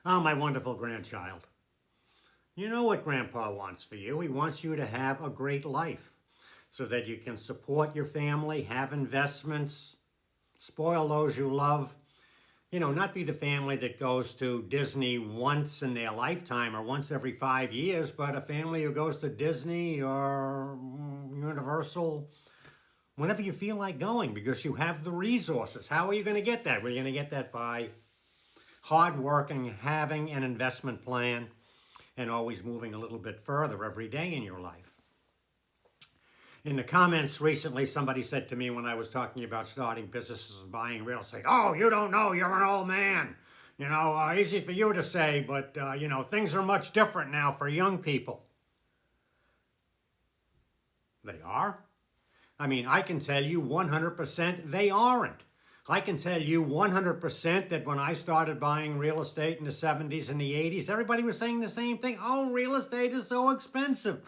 Oh, my wonderful grandchild. You know what Grandpa wants for you. He wants you to have a great life so that you can support your family, have investments, spoil those you love. You know, not be the family that goes to Disney once in their lifetime or once every 5 years, but a family who goes to Disney or Universal whenever you feel like going because you have the resources. How are you going to get that? Well, you're going to get that by hard working, having an investment plan, and always moving a little bit further every day in your life. In the comments recently, somebody said to me when I was talking about starting businesses and buying real estate, oh, you don't know, you're an old man. You know, easy for you to say, but, you know, things are much different now for young people. They are? I mean, I can tell you 100% they aren't. I can tell you 100% that when I started buying real estate in the 70s and the 80s, everybody was saying the same thing. Oh, real estate is so expensive.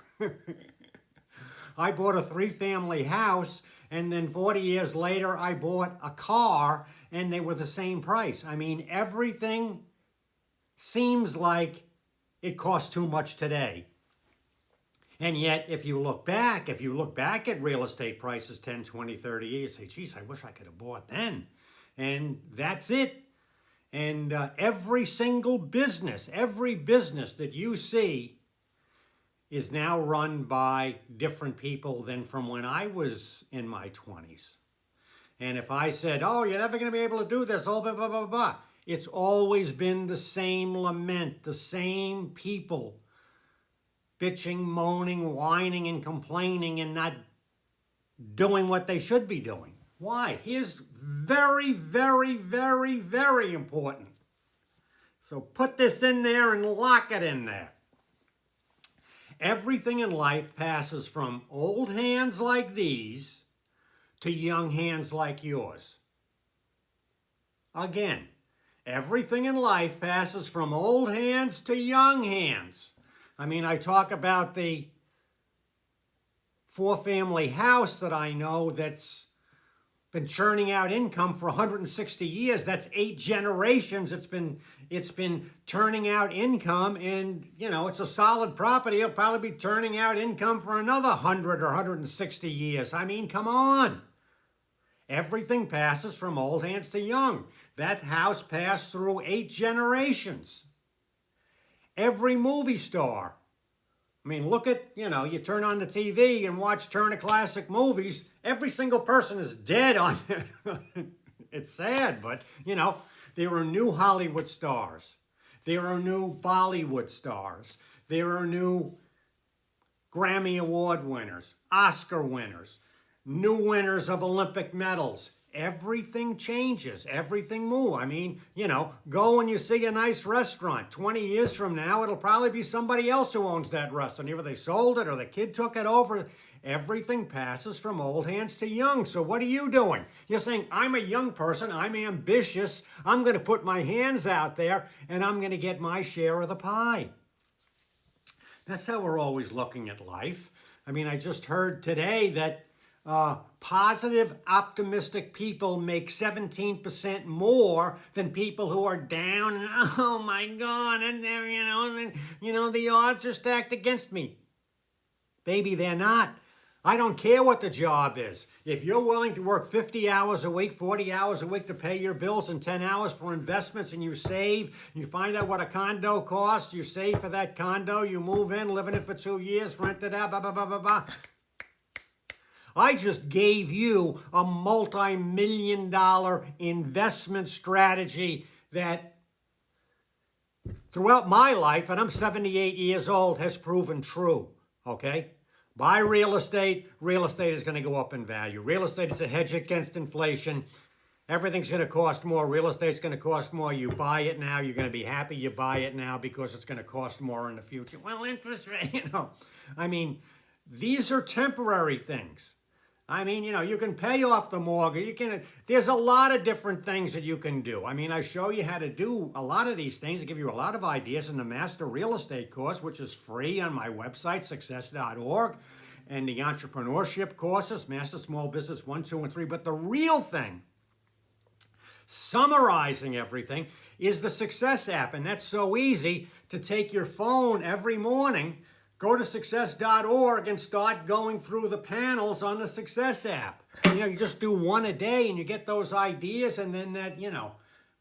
I bought a 3-family house, and then 40 years later, I bought a car, and they were the same price. I mean, everything seems like it costs too much today. And yet, if you look back at real estate prices 10, 20, 30 years, you say, geez, I wish I could have bought then. And that's it. And every business that you see is now run by different people than from when I was in my 20s. And if I said, oh, you're never going to be able to do this, oh, blah, blah, blah, blah, it's always been the same lament, the same people bitching, moaning, whining, and complaining and not doing what they should be doing. Why? Here's very, very, very, very important. So put this in there and lock it in there. Everything in life passes from old hands like these to young hands like yours. Again, everything in life passes from old hands to young hands. I mean, I talk about the 4-family house that I know that's been churning out income for 160 years. That's 8 generations. It's been turning out income, and you know, it's a solid property. It'll probably be turning out income for another 100 or 160 years. I mean, come on. Everything passes from old hands to young. That house passed through 8 generations. Every movie star. I mean, look at, you know, you turn on the TV and watch Turner Classic Movies. Every single person is dead on it. It's sad, but, you know, there are new Hollywood stars. There are new Bollywood stars. There are new Grammy Award winners, Oscar winners, new winners of Olympic medals. Everything changes. Everything moves. I mean, you know, go and you see a nice restaurant. 20 years from now, it'll probably be somebody else who owns that restaurant. Either they sold it or the kid took it over. Everything passes from old hands to young. So what are you doing? You're saying, I'm a young person. I'm ambitious. I'm going to put my hands out there and I'm going to get my share of the pie. That's how we're always looking at life. I mean, I just heard today that positive, optimistic people make 17% more than people who are down. And, oh my God, and the odds are stacked against me. Baby, they're not. I don't care what the job is. If you're willing to work 50 hours a week, 40 hours a week to pay your bills and 10 hours for investments, and you save, you find out what a condo costs, you save for that condo, you move in, live in it for 2 years, rent it out, blah, blah, blah, blah, blah. I just gave you a multi-million-dollar investment strategy that throughout my life, and I'm 78 years old, has proven true, okay? Buy real estate is going to go up in value. Real estate is a hedge against inflation. Everything's going to cost more. Real estate's going to cost more. You buy it now, you're going to be happy you buy it now because it's going to cost more in the future. Well, interest rate, you know. I mean, these are temporary things. I mean, you know, you can pay off the mortgage. There's a lot of different things that you can do. I mean, I show you how to do a lot of these things. I give you a lot of ideas in the Master Real Estate course, which is free on my website, success.org, and the entrepreneurship courses, Master Small Business 1, 2, and 3. But the real thing, summarizing everything, is the Success app. And that's so easy to take your phone every morning, go to success.org and start going through the panels on the Success app. You just do one a day and you get those ideas, and then that,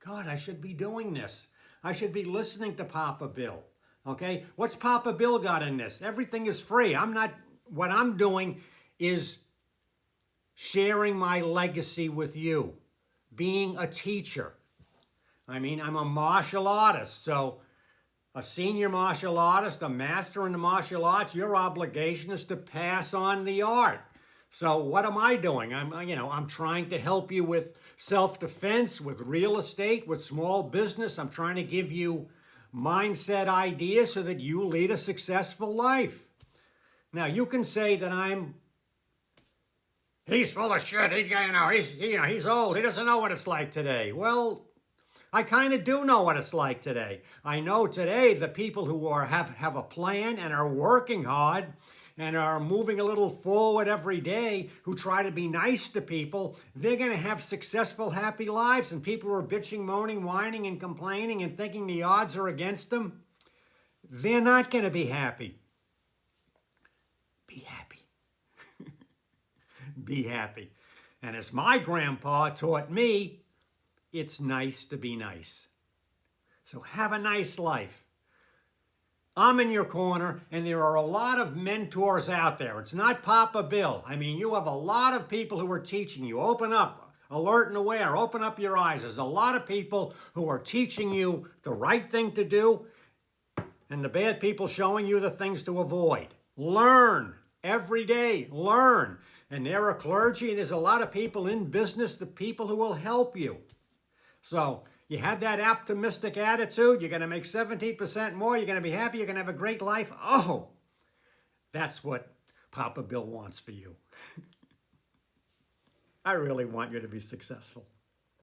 God, I should be doing this. I should be listening to Papa Bill. Okay? What's Papa Bill got in this? Everything is free. What I'm doing is sharing my legacy with you, being a teacher. I'm a martial artist, so a senior martial artist, a master in the martial arts, your obligation is to pass on the art. So what am I doing? I'm trying to help you with self-defense, with real estate, with small business. I'm trying to give you mindset ideas so that you lead a successful life. Now, you can say that he's full of shit. He's old. He doesn't know what it's like today. Well, I kind of do know what it's like today. I know today the people who have a plan and are working hard and are moving a little forward every day, who try to be nice to people, they're going to have successful, happy lives. And people who are bitching, moaning, whining, and complaining and thinking the odds are against them, they're not going to be happy. Be happy. Be happy. And as my grandpa taught me, it's nice to be nice. So have a nice life. I'm in your corner, and there are a lot of mentors out there. It's not Papa Bill. You have a lot of people who are teaching you. Open up, alert and aware, open up your eyes. There's a lot of people who are teaching you the right thing to do, and the bad people showing you the things to avoid. Learn. Every day, learn. And there are clergy, and there's a lot of people in business, the people who will help you. So you have that optimistic attitude. You're going to make 17% more. You're going to be happy. You're going to have a great life. Oh, that's what Papa Bill wants for you. I really want you to be successful.